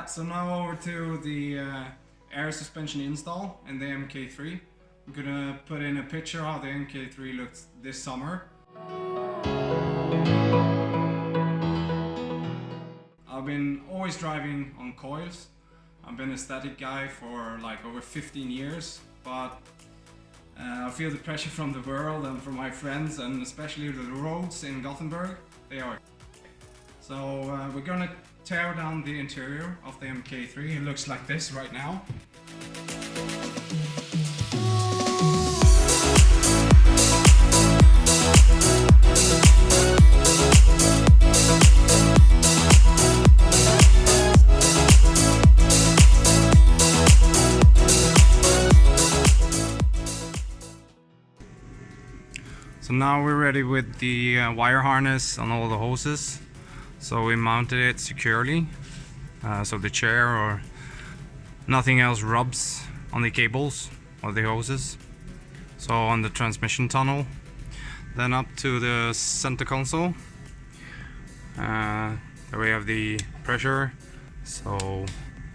Alright, so now over to the air suspension install in the MK3. I'm gonna put in a picture how the MK3 looks this summer. I've been always driving on coils. I've been a static guy for like over 15 years, but I feel the pressure from the world and from my friends, and especially the roads in Gothenburg. They are. So we're gonna tear down the interior of the MK3. It looks like this right now. So now we're ready with the wire harness on all the hoses. So we mounted it securely, so the chair or nothing else rubs on the cables or the hoses. So on the transmission tunnel, then up to the center console. There we have the pressure, so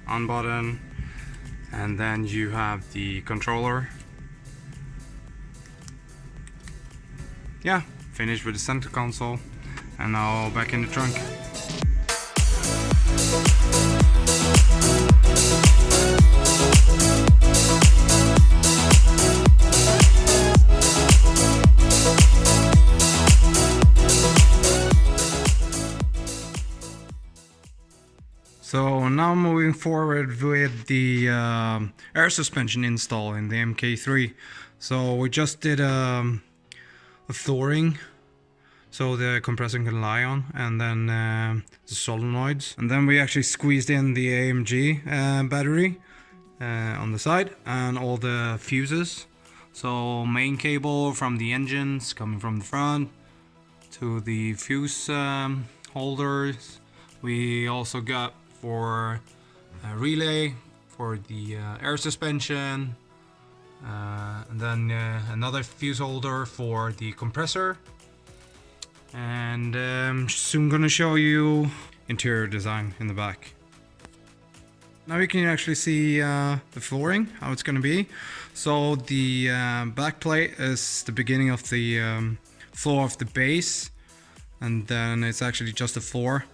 on button, and then you have the controller. Yeah, finished with the center console, and now back in the trunk. So now moving forward with the air suspension install in the MK3. So we just did a flooring so the compressor can lie on, and then the solenoids, and then we actually squeezed in the AMG battery on the side and all the fuses. So main cable from the engines coming from the front to the fuse holders. We also got for a relay for the air suspension, and then another fuse holder for the compressor. And soon gonna show you interior design in the back. Now you can actually see the flooring, how it's gonna be. So the back plate is the beginning of the floor of the base, and then it's actually just the floor.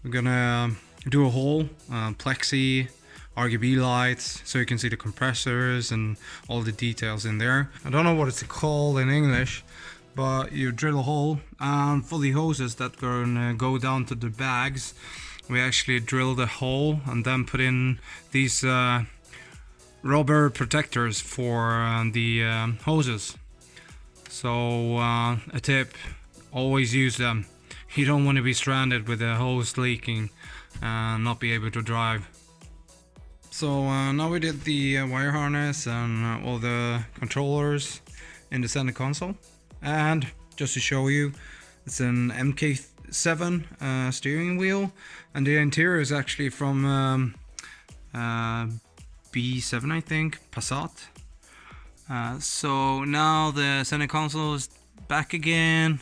We're gonna do a hole, plexi, RGB lights, so you can see the compressors and all the details in there. I don't know what it's called in English, but you drill a hole, and for the hoses that are gonna go down to the bags, we actually drilled a hole and then put in these rubber protectors for the hoses. So a tip, always use them. You don't want to be stranded with a hose leaking and not be able to drive. So now we did the wire harness and all the controllers in the center console. And just to show you, it's an MK7 steering wheel, and the interior is actually from B7, I think, Passat. So now the center console is back again.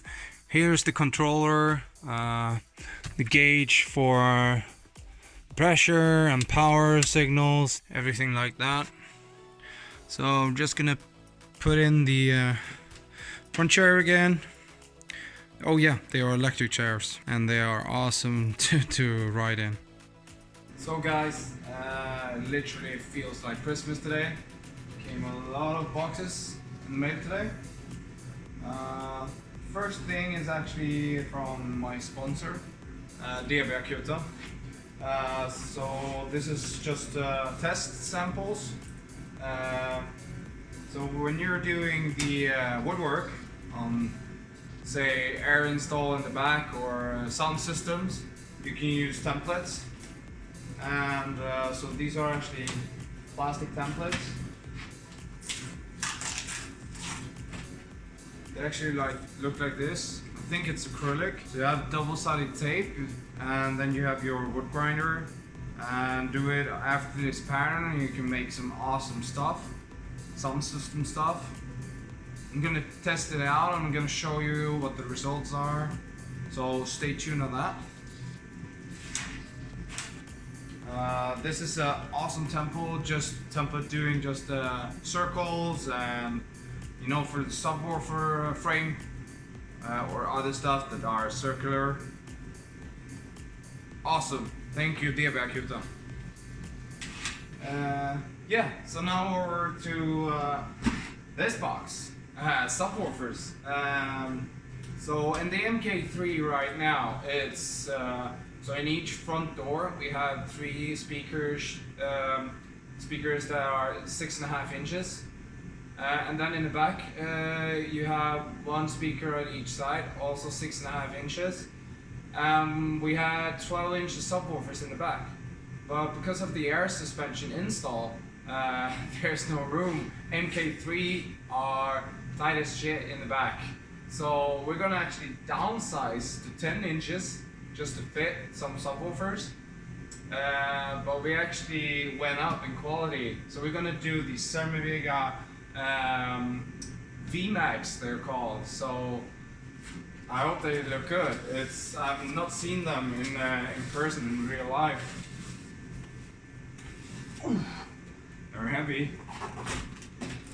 Here's the controller, the gauge for pressure and power signals, everything like that. So I'm just gonna put in the front chair again. Oh yeah, they are electric chairs and they are awesome to ride in. So guys, literally feels like Christmas today. Came a lot of boxes in the mail today. First thing is actually from my sponsor, VW Akuta. So this is just test samples. So when you're doing the woodwork on, say, air install in the back or sound systems, you can use templates. And so these are actually plastic templates. They actually look like this. I think it's acrylic. So you have double-sided tape, and then you have your wood grinder, and do it after this pattern, and you can make some awesome stuff, sound system stuff. I'm gonna test it out, and I'm gonna show you what the results are. So stay tuned on that. This is an awesome tempo, doing just circles and you know, for the subwoofer frame or other stuff that are circular. Awesome, thank you DB. Yeah, so now over to this box, subwoofers. So in the MK3 right now, it's so in each front door we have 3 speakers that are 6.5 inches, and then in the back you have 1 speaker at each side, also 6.5 inches. We had 12-inch subwoofers in the back, but because of the air suspension install, there's no room. MK3 are tight as shit in the back. So we're gonna actually downsize to 10 inches just to fit some subwoofers. But we actually went up in quality. So we're gonna do the Cermivega VMAX, they're called. So I hope they look good. I've not seen them in person in real life. They're heavy.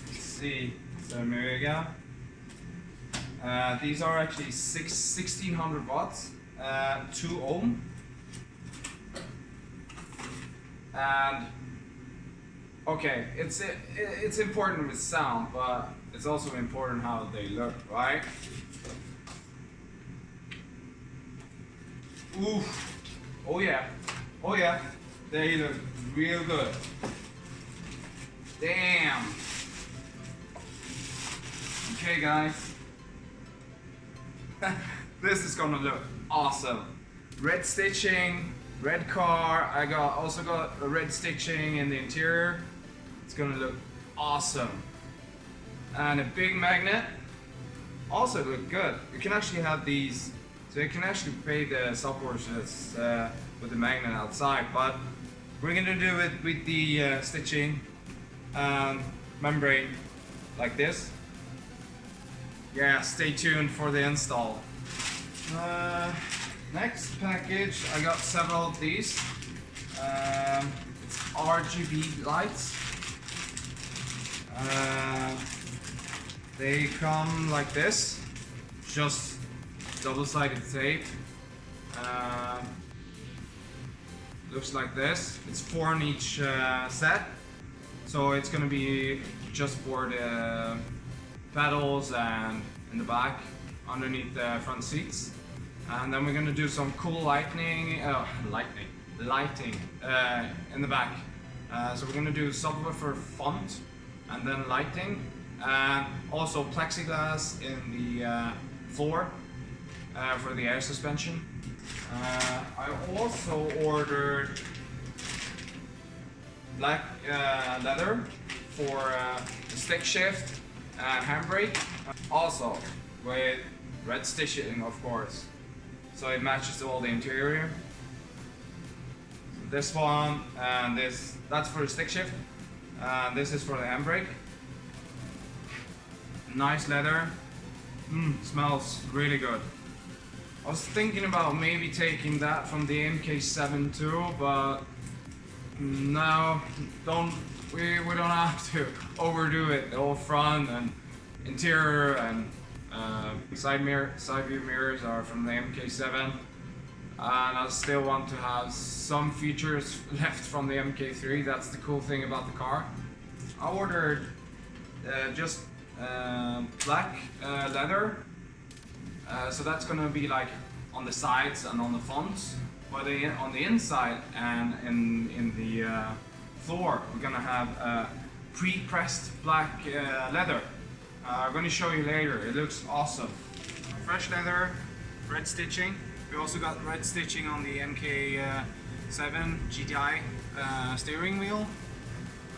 Let's see, Cermivega. These are actually 1600 watts, 2 ohm, and okay, it's important with sound, but it's also important how they look, right? Ooh, oh yeah, they look real good. Damn. Okay, guys. This is gonna look awesome. Red stitching, red car. I also got a red stitching in the interior. It's gonna look awesome. And a big magnet. Also look good. You can actually have these, so you can actually pay the subwoofers with the magnet outside. But we're gonna do it with the stitching membrane like this. Yeah, stay tuned for the install. Next package, I got several of these. It's RGB lights. They come like this, just double-sided tape. Looks like this. It's 4 in each set, so it's gonna be just for the pedals and in the back underneath the front seats. And then we're gonna do some cool lighting in the back. So we're gonna do subwoofer font and then lighting, and also plexiglass in the floor for the air suspension. I also ordered black leather for the stick shift and handbrake, also with red stitching, of course, so it matches all the interior. So this one and that's for the stick shift, and this is for the handbrake. Nice leather, smells really good. I was thinking about maybe taking that from the MK7 too, but no, we don't have to overdo it. The whole front and interior and side view mirrors are from the MK7, and I still want to have some features left from the MK3. That's the cool thing about the car. I ordered just black leather, so that's gonna be like on the sides and on the fronts, but on the inside and in the floor we're gonna have pre-pressed black leather. I'm going to show you later. It looks awesome. Fresh leather, red stitching. We also got red stitching on the MK7 GTI steering wheel.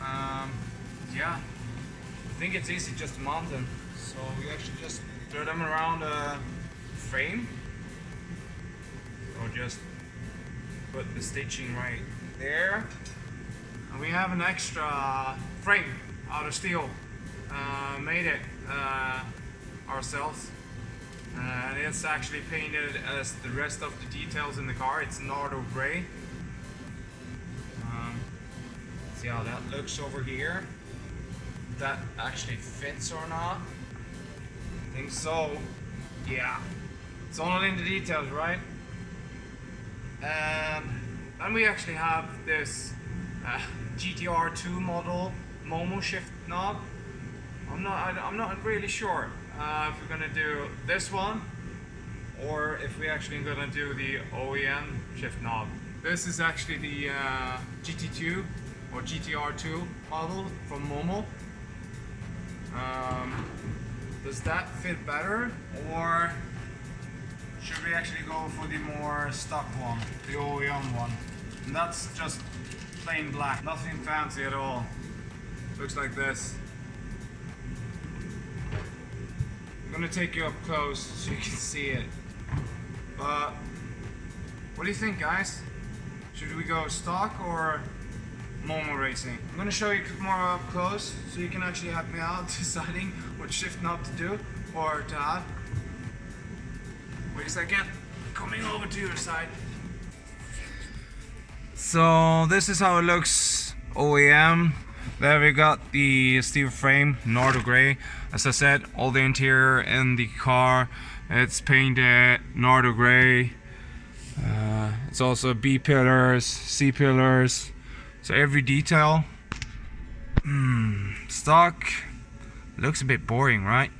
Yeah, I think it's easy just to mount them. So we actually just throw them around a frame, or just put the stitching right there. And we have an extra frame out of steel. Made it ourselves, and it's actually painted as the rest of the details in the car. It's Nardo gray. See how that looks over here. If that actually fits or not. I think so. Yeah. It's all in the details, right? And we actually have this GTR2 model Momo shift knob. I'm not really sure if we're gonna do this one or if we're actually gonna do the OEM shift knob. This is actually the GT2 or GTR2 model from Momo. Does that fit better, or should we actually go for the more stock one, the OEM one? And that's just plain black, nothing fancy at all. Looks like this. I'm gonna take you up close so you can see it. But what do you think, guys? Should we go stock or Momo racing? I'm gonna show you more up close so you can actually help me out deciding what shift knob to do or to have. Wait a second, coming over to your side. So this is how it looks OEM. There we got the steel frame, Nardo Grey. As I said, all the interior in the car, it's painted Nardo Grey. It's also B pillars, C pillars. So every detail. Stock. Looks a bit boring, right?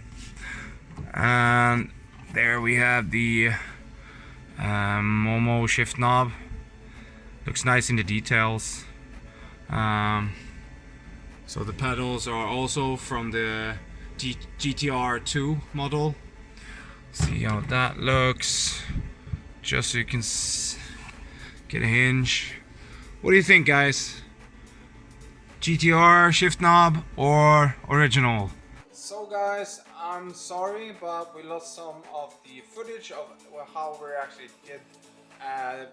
And there we have the Momo shift knob. Looks nice in the details. So the pedals are also from the GTR2 model. See how that looks. Just so you can get a hinge. What do you think, guys? GTR shift knob or original? So guys, I'm sorry, but we lost some of the footage of how we actually did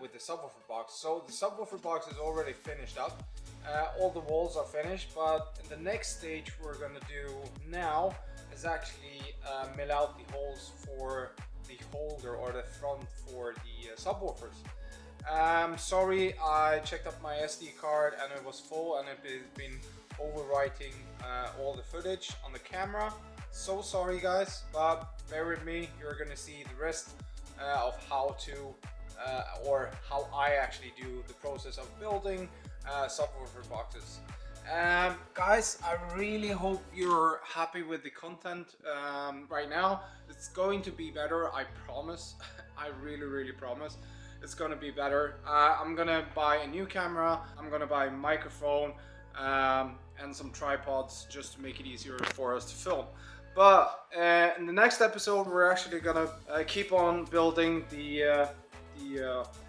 with the subwoofer box. So the subwoofer box is already finished up. All the walls are finished, but the next stage we're gonna do now is actually mill out the holes for the holder or the front for the subwoofers. Sorry, I checked up my SD card and it was full and it's been overwriting all the footage on the camera. So sorry guys, but bear with me, you're gonna see the rest of how to or how I actually do the process of building subwoofer boxes. Guys, I really hope you're happy with the content right now. It's going to be better, I promise. I really promise it's gonna be better. I'm gonna buy a new camera, I'm gonna buy a microphone and some tripods just to make it easier for us to film. But in the next episode we're actually gonna keep on building the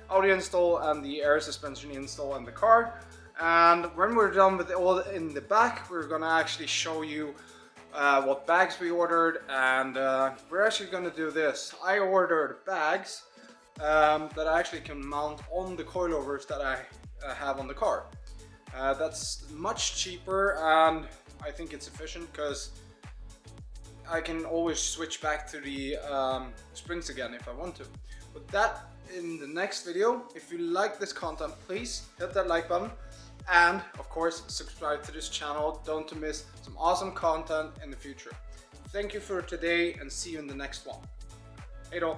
audio install and the air suspension install in the car. And when we're done with it all in the back, we're gonna actually show you what bags we ordered, and we're actually gonna do this. I ordered bags that I actually can mount on the coilovers that I have on the car. That's much cheaper, and I think it's efficient because I can always switch back to the springs again if I want to. But that in the next video. If you like this content, please hit that like button, and of course subscribe to this channel. Don't miss some awesome content in the future. Thank you for today and see you in the next one. Hej då!